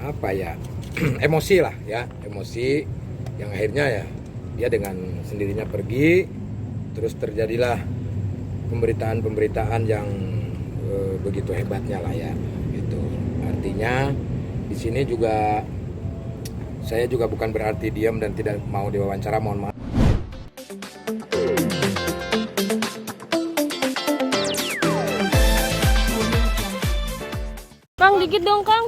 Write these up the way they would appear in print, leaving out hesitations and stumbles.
apa ya emosi lah ya, emosi yang akhirnya ya dia dengan sendirinya pergi, terus terjadilah pemberitaan yang begitu hebatnya lah ya gitu. Artinya di sini juga saya juga bukan berarti diam dan tidak mau diwawancara, mohon maaf. Kang, dikit dong, Kang.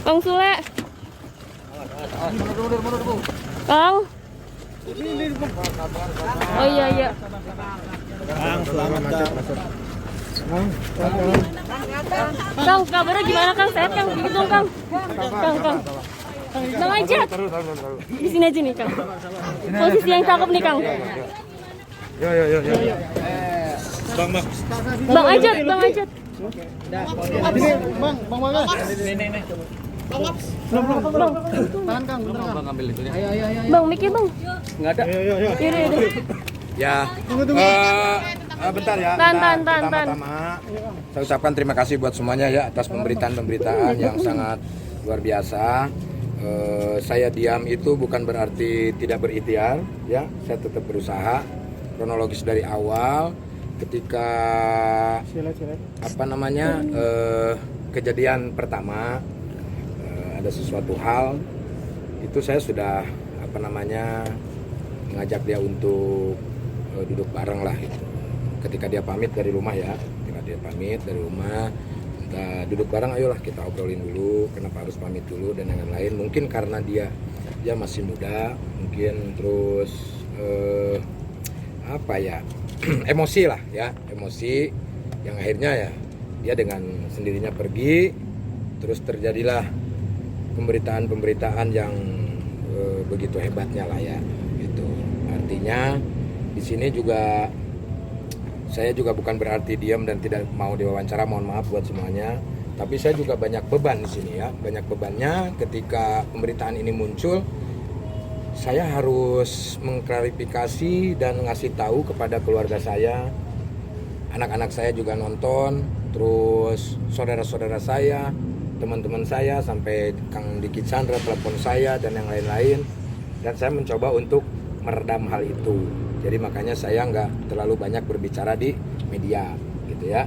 Kang Sule. Kang. Oh iya. Kang, selamat Kang. Kang, kabarnya gimana, Kang? Sehat, Kang? Dikit dong, Kang. Kang. Bang Ajat. Di sini aja nih, Kang. Posisi yang cakep nih, Kang. Yo. Bang Ajat. Bang Mangga. Belum. Tahan Kang, bentar Kang. Bang ambil itu ya. Bang, mic-nya, Bang. Enggak ada. Yaudah. Ya, bentar ya. Tahan. Pertama-tama saya ucapkan terima kasih buat semuanya ya atas pemberitaan yang sangat luar biasa. Saya diam itu bukan berarti tidak berikhtiar ya. Saya tetap berusaha. Kronologis dari awal ketika kejadian pertama ada sesuatu hal itu saya sudah mengajak dia untuk duduk bareng lah gitu. Ketika dia pamit dari rumah kita duduk bareng, ayolah kita obrolin dulu kenapa harus pamit dulu dan yang lain. Mungkin karena dia masih muda, mungkin terus emosi lah ya, emosi yang akhirnya ya dia dengan sendirinya pergi, terus terjadilah pemberitaan yang begitu hebatnya lah ya gitu. Artinya di sini juga saya juga bukan berarti diam dan tidak mau diwawancara, mohon maaf buat semuanya. Tapi saya juga banyak beban di sini ya, banyak bebannya ketika pemberitaan ini muncul. Saya harus mengklarifikasi dan ngasih tahu kepada keluarga saya, anak-anak saya juga nonton, terus saudara-saudara saya, teman-teman saya, sampai Kang Diki Chandra telepon saya dan yang lain-lain. Dan saya mencoba untuk meredam hal itu. Jadi makanya saya nggak terlalu banyak berbicara di media gitu ya.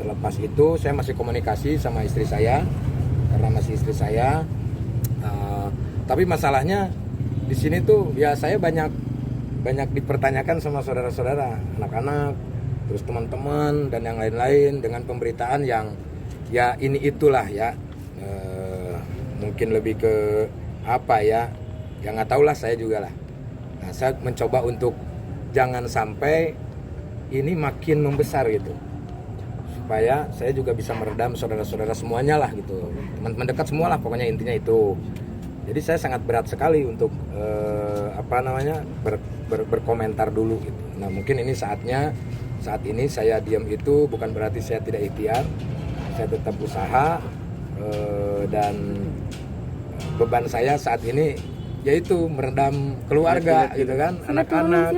Terlepas itu saya masih komunikasi sama istri saya karena masih istri saya. Tapi masalahnya di sini tuh ya saya banyak dipertanyakan sama saudara-saudara, anak-anak, terus teman-teman dan yang lain-lain dengan pemberitaan yang ya ini itulah ya. Mungkin lebih ke apa ya? Ya nggak tahu lah saya juga lah. Nah, saya mencoba untuk jangan sampai ini makin membesar gitu, supaya saya juga bisa meredam saudara-saudara semuanya lah gitu, teman-teman dekat semua lah, pokoknya intinya itu. Jadi saya sangat berat sekali untuk berkomentar dulu gitu. Nah mungkin ini saat ini saya diam itu bukan berarti saya tidak ikhtiar, saya tetap usaha dan beban saya saat ini yaitu meredam keluarga gitu kan, anak-anak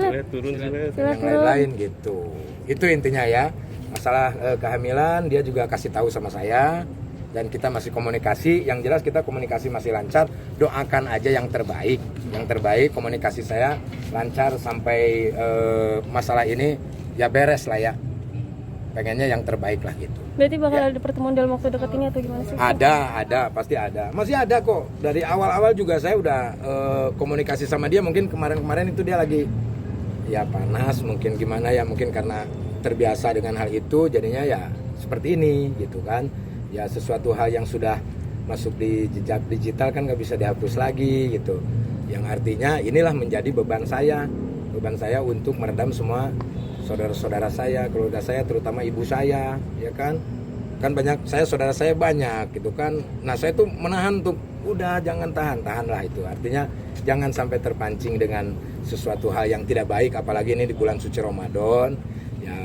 yang lain-lain gitu. Itu intinya ya. Masalah kehamilan dia juga kasih tahu sama saya dan kita masih komunikasi. Yang jelas kita komunikasi masih lancar. Doakan aja yang terbaik. Yang terbaik komunikasi saya lancar sampai masalah ini ya beres lah ya. Pengennya yang terbaik lah gitu. Berarti bakal ya. ada pertemuan dalam waktu dekat ini atau gimana sih? Ada, pasti ada. Masih ada kok. Dari awal-awal juga saya udah komunikasi sama dia. Mungkin kemarin-kemarin itu dia lagi ya panas, mungkin gimana ya, mungkin karena terbiasa dengan hal itu jadinya ya seperti ini gitu kan. Ya sesuatu hal yang sudah masuk di jejak digital kan nggak bisa dihapus lagi gitu. Yang artinya inilah menjadi beban saya untuk meredam semua saudara-saudara saya, keluarga saya, terutama ibu saya, ya kan banyak saudara saya banyak gitu kan. Nah saya tuh menahan untuk udah jangan tahanlah itu. Artinya jangan sampai terpancing dengan sesuatu hal yang tidak baik, apalagi ini di bulan suci Ramadan. Ya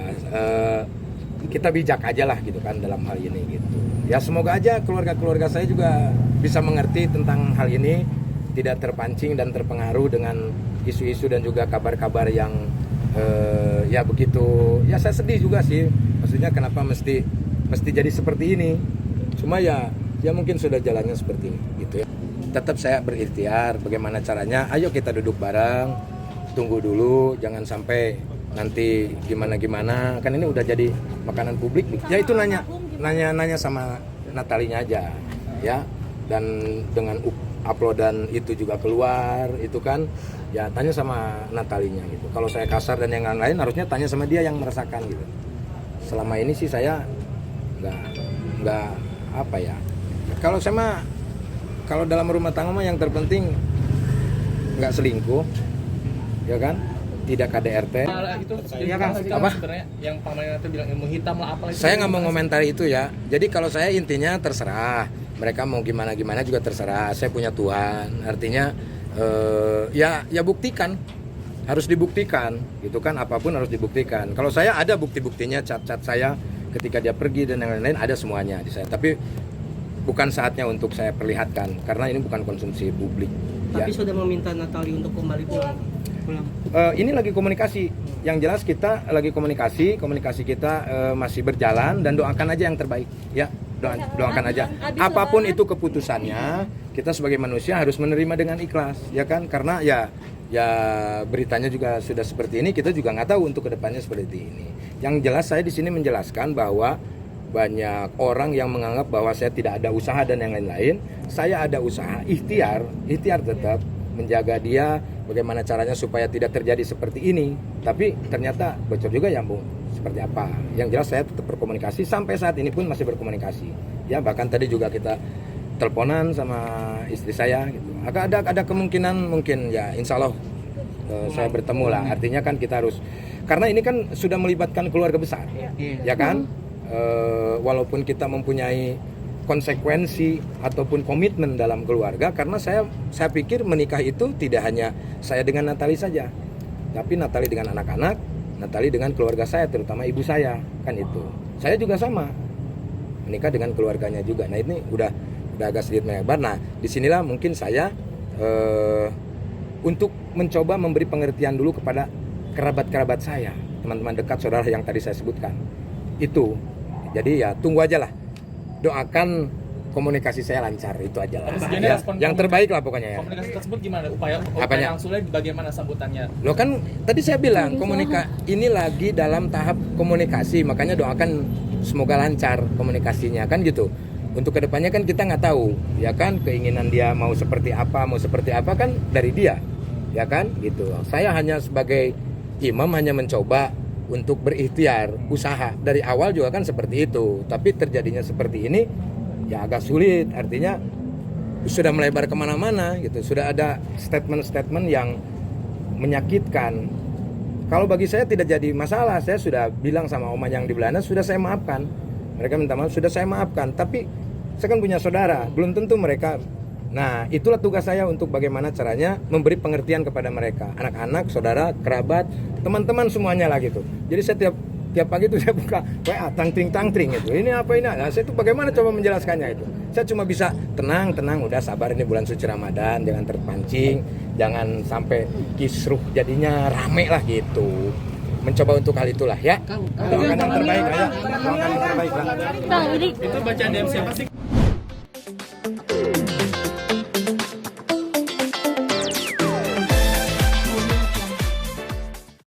kita bijak aja lah gitu kan dalam hal ini gitu. Ya semoga aja keluarga saya juga bisa mengerti tentang hal ini, tidak terpancing dan terpengaruh dengan isu-isu dan juga kabar-kabar yang ya begitu. Ya saya sedih juga sih, maksudnya kenapa mesti jadi seperti ini. Cuma ya ya mungkin sudah jalannya seperti ini gitu ya. Tetap saya berikhtiar bagaimana caranya, ayo kita duduk bareng, tunggu dulu, jangan sampai nanti gimana kan ini udah jadi makanan publik. Ya itu nanya sama Natalinya aja ya, dan dengan uploadan itu juga keluar itu kan, ya tanya sama Natalinya gitu. Kalau saya kasar dan yang lain harusnya tanya sama dia yang merasakan gitu. Selama ini sih saya nggak apa ya, kalau saya kalau dalam rumah tangga mah yang terpenting nggak selingkuh, ya kan, tidak KDRT. Itu ya kan apa? Sebenarnya yang Pak Maulana itu bilang ilmu hitam lah apa itu. Saya nggak mau komentari itu ya. Jadi kalau saya intinya terserah. Mereka mau gimana juga terserah. Saya punya Tuhan. Artinya ya buktikan. Harus dibuktikan, gitu kan? Apapun harus dibuktikan. Kalau saya ada bukti-buktinya, cat-cat saya ketika dia pergi dan yang lain-lain ada semuanya di saya. Tapi bukan saatnya untuk saya perlihatkan karena ini bukan konsumsi publik. Tapi Ya. sudah meminta Natali untuk kembali pulang. Ini lagi komunikasi. Yang jelas kita lagi komunikasi kita masih berjalan dan doakan aja yang terbaik. Ya, doakan aja. Apapun itu keputusannya, kita sebagai manusia harus menerima dengan ikhlas, ya kan? Karena ya beritanya juga sudah seperti ini, kita juga nggak tahu untuk kedepannya seperti ini. Yang jelas saya di sini menjelaskan bahwa banyak orang yang menganggap bahwa saya tidak ada usaha dan yang lain-lain. Saya ada usaha, ikhtiar tetap menjaga dia, bagaimana caranya supaya tidak terjadi seperti ini. Tapi ternyata bocor juga ya Bu, seperti apa. Yang jelas saya tetap berkomunikasi, sampai saat ini pun masih berkomunikasi. Ya bahkan tadi juga kita teleponan sama istri saya gitu. Ada kemungkinan mungkin ya insya Allah saya bertemu lah. Artinya kan kita harus, karena ini kan sudah melibatkan keluarga besar, ya kan. Walaupun kita mempunyai konsekuensi ataupun komitmen dalam keluarga, karena saya pikir menikah itu tidak hanya saya dengan Natali saja, tapi Natali dengan anak-anak, Natali dengan keluarga saya, terutama ibu saya, kan itu. Saya juga sama, menikah dengan keluarganya juga. Nah ini udah agak sedikit melebar. Nah disinilah mungkin saya untuk mencoba memberi pengertian dulu kepada kerabat-kerabat saya, teman-teman dekat, saudara yang tadi saya sebutkan itu. Jadi ya tunggu aja lah, doakan komunikasi saya lancar, itu aja lah. Ya, yang terbaik lah pokoknya ya. Komunikasi tersebut gimana? Upaya Apanya? langsungnya bagaimana sambutannya? Lo kan tadi saya bilang ini lagi dalam tahap komunikasi, makanya doakan semoga lancar komunikasinya kan gitu. Untuk kedepannya kan kita nggak tahu, ya kan, keinginan dia mau seperti apa kan dari dia, ya kan gitu. Saya hanya sebagai imam hanya mencoba untuk berikhtiar, usaha dari awal juga kan seperti itu, tapi terjadinya seperti ini ya agak sulit. Artinya sudah melebar kemana-mana gitu, sudah ada statement-statement yang menyakitkan. Kalau bagi saya tidak jadi masalah, saya sudah bilang sama oma yang di Belanda, sudah saya maafkan. Mereka minta maaf, sudah saya maafkan, tapi saya kan punya saudara, belum tentu mereka. Nah itulah tugas saya untuk bagaimana caranya memberi pengertian kepada mereka, anak-anak, saudara, kerabat, teman-teman semuanya lah gitu. Jadi saya tiap pagi itu saya buka WA tangtring gitu. Ini apa ini? Nah, saya itu bagaimana coba menjelaskannya itu. Saya cuma bisa tenang, udah sabar, ini bulan suci Ramadan, jangan terpancing, jangan sampai kisruh jadinya rame lah gitu. Mencoba untuk hal itulah ya. Doakan yang terbaik aja. Doakan yang terbaik lah. Kang, ini Itu bacaan DM siapa sih?